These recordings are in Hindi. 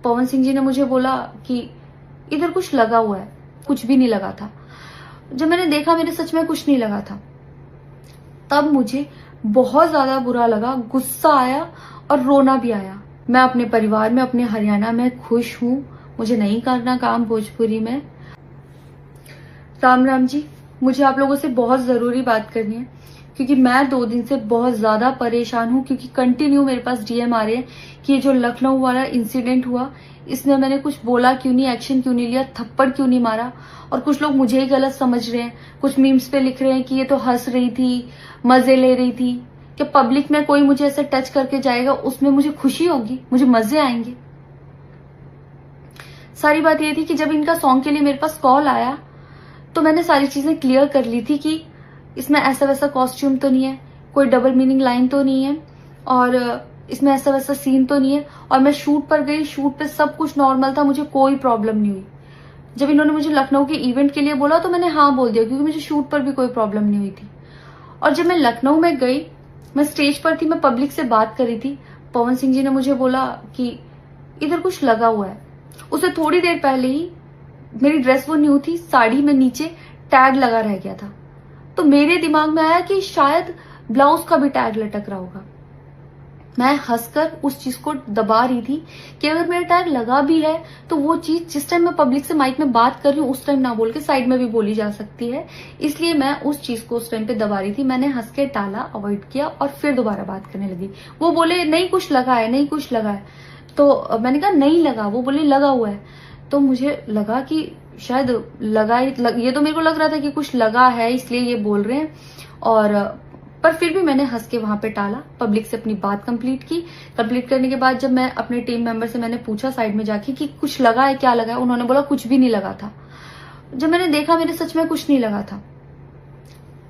पवन सिंह जी ने मुझे बोला कि इधर कुछ लगा हुआ है। कुछ भी नहीं लगा था। जब मैंने देखा मेरे सच में कुछ नहीं लगा था। तब मुझे बहुत ज्यादा बुरा लगा, गुस्सा आया और रोना भी आया। मैं अपने परिवार में, अपने हरियाणा में खुश हूं। मुझे नहीं करना काम भोजपुरी में। राम राम जी, मुझे आप लोगों से बहुत जरूरी बात करनी है, क्योंकि मैं 2 दिन से बहुत ज्यादा परेशान हूं। क्योंकि कंटिन्यू मेरे पास डीएम आ रहे हैं कि ये जो लखनऊ वाला इंसिडेंट हुआ, इसमें मैंने कुछ बोला क्यों नहीं, एक्शन क्यों नहीं लिया, थप्पड़ क्यों नहीं मारा। और कुछ लोग मुझे ही गलत समझ रहे हैं। कुछ मीम्स पे लिख रहे हैं कि ये तो हंस रही थी, मजे ले रही थी। कि पब्लिक में कोई मुझे ऐसे टच करके जाएगा, उसमें मुझे खुशी होगी, मुझे मजे आएंगे। सारी बात ये थी कि जब इनका सॉन्ग के लिए मेरे पास कॉल आया तो मैंने सारी चीजें क्लियर कर ली थी कि इसमें ऐसा वैसा कॉस्ट्यूम तो नहीं है, कोई डबल मीनिंग लाइन तो नहीं है, और इसमें ऐसा वैसा सीन तो नहीं है। और मैं शूट पर गई, शूट पे सब कुछ नॉर्मल था, मुझे कोई प्रॉब्लम नहीं हुई। जब इन्होंने मुझे लखनऊ के इवेंट के लिए बोला तो मैंने हाँ बोल दिया, क्योंकि मुझे शूट पर भी कोई प्रॉब्लम नहीं हुई थी। और जब मैं लखनऊ में गई, मैं स्टेज पर थी, मैं पब्लिक से बात कर रही थी। पवन सिंह जी ने मुझे बोला कि इधर कुछ लगा हुआ है। उससे थोड़ी देर पहले ही मेरी ड्रेस वो न्यू थी, साड़ी में नीचे टैग लगा रह गया था। तो मेरे दिमाग में आया कि शायद ब्लाउज का भी टैग लटक रहा होगा। मैं हंसकर उस चीज को दबा रही थी कि अगर मेरा टैग लगा भी है तो वो चीज जिस टाइम मैं पब्लिक से माइक में बात कर रही हूँ उस टाइम ना बोल के साइड में भी बोली जा सकती है। इसलिए मैं उस चीज को उस टाइम पे दबा रही थी। मैंने हंस के टाला, अवॉइड किया और फिर दोबारा बात करने लगी। वो बोले नहीं कुछ लगा है, नहीं कुछ लगा है। तो मैंने कहा नहीं लगा। वो बोले लगा हुआ है। तो मुझे लगा कि शायद ये तो मेरे को लग रहा था कि कुछ लगा है, इसलिए ये बोल रहे हैं। और पर फिर भी मैंने हंस के वहां पे टाला, पब्लिक से अपनी बात कंप्लीट की। कंप्लीट करने के बाद जब मैं अपने टीम मेंबर से मैंने पूछा साइड में जाके कि कुछ लगा है, क्या लगा है, उन्होंने बोला कुछ भी नहीं लगा था। जब मैंने देखा मेरे सच में कुछ नहीं लगा था।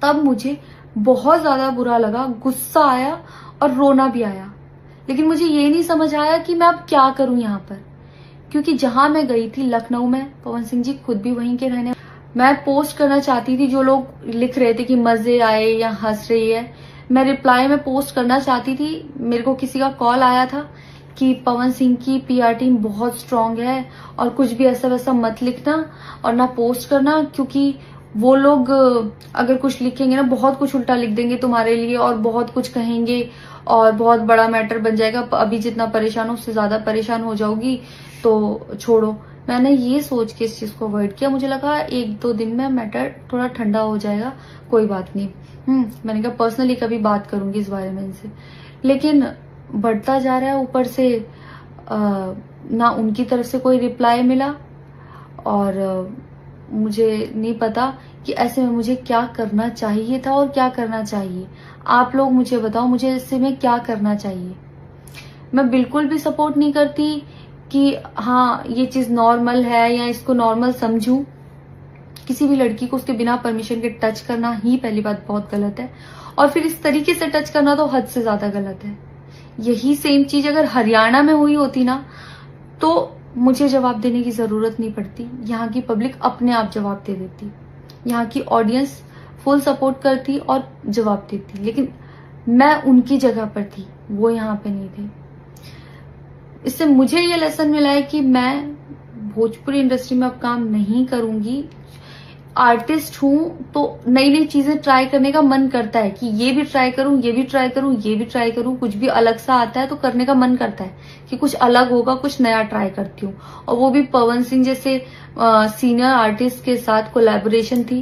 तब मुझे बहुत ज्यादा बुरा लगा, गुस्सा आया और रोना भी आया। लेकिन मुझे ये नहीं समझ आया कि मैं अब क्या करूं यहाँ पर, क्योंकि जहां मैं गई थी लखनऊ में, पवन सिंह जी खुद भी वहीं के रहने। मैं पोस्ट करना चाहती थी, जो लोग लिख रहे थे कि मजे आए या हंस रही है, मैं रिप्लाई में पोस्ट करना चाहती थी। मेरे को किसी का कॉल आया था कि पवन सिंह की पीआर टीम बहुत स्ट्रांग है और कुछ भी ऐसा वैसा मत लिखना और ना पोस्ट करना, क्योंकि वो लोग अगर कुछ लिखेंगे ना, बहुत कुछ उल्टा लिख देंगे तुम्हारे लिए और बहुत कुछ कहेंगे और बहुत बड़ा मैटर बन जाएगा। अभी जितना परेशान हो उससे ज्यादा परेशान हो जाओगी, तो छोड़ो। मैंने ये सोच के इस चीज को अवॉइड किया। मुझे लगा 1-2 दिन में मैटर थोड़ा ठंडा हो जाएगा, कोई बात नहीं। मैंने कहा पर्सनली कभी बात करूंगी इस बारे में इनसे। लेकिन बढ़ता जा रहा है। ऊपर से ना उनकी तरफ से कोई रिप्लाई मिला और मुझे नहीं पता कि ऐसे में मुझे क्या करना चाहिए था और क्या करना चाहिए। आप लोग मुझे बताओ, मुझे ऐसे में क्या करना चाहिए। मैं बिल्कुल भी सपोर्ट नहीं करती कि हाँ ये चीज नॉर्मल है या इसको नॉर्मल समझूं। किसी भी लड़की को उसके बिना परमिशन के टच करना ही पहली बात बहुत गलत है, और फिर इस तरीके से टच करना तो हद से ज्यादा गलत है। यही सेम चीज अगर हरियाणा में हुई होती ना, तो मुझे जवाब देने की जरूरत नहीं पड़ती। यहाँ की पब्लिक अपने आप जवाब दे देती, यहाँ की ऑडियंस फुल सपोर्ट करती और जवाब देती। लेकिन मैं उनकी जगह पर थी, वो यहाँ पे नहीं थे। इससे मुझे ये लेसन मिला है कि मैं भोजपुरी इंडस्ट्री में अब काम नहीं करूंगी। आर्टिस्ट हूं तो नई नई चीजें ट्राई करने का मन करता है कि ये भी ट्राई करूं, ये भी ट्राई करूं, ये भी ट्राई करूं। कुछ भी अलग सा आता है तो करने का मन करता है कि कुछ अलग होगा, कुछ नया ट्राई करती हूँ। और वो भी पवन सिंह जैसे सीनियर आर्टिस्ट के साथ कोलैबोरेशन थी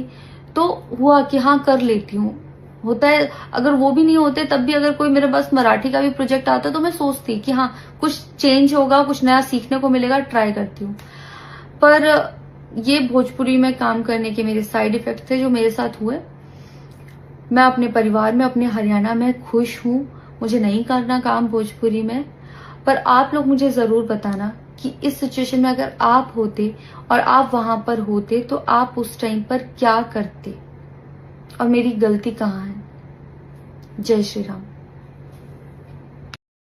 तो हुआ कि हाँ कर लेती हूँ। होता है, अगर वो भी नहीं होते तब भी अगर कोई मेरे पास मराठी का भी प्रोजेक्ट आता तो मैं सोचती कि हाँ कुछ चेंज होगा, कुछ नया सीखने को मिलेगा, ट्राई करती हूँ। पर ये भोजपुरी में काम करने के मेरे साइड इफेक्ट थे जो मेरे साथ हुए। मैं अपने परिवार में, अपने हरियाणा में खुश हूं। मुझे नहीं करना काम भोजपुरी में। पर आप लोग मुझे जरूर बताना कि इस सिचुएशन में अगर आप होते और आप वहां पर होते तो आप उस टाइम पर क्या करते और मेरी गलती कहाँ है। जय श्री राम।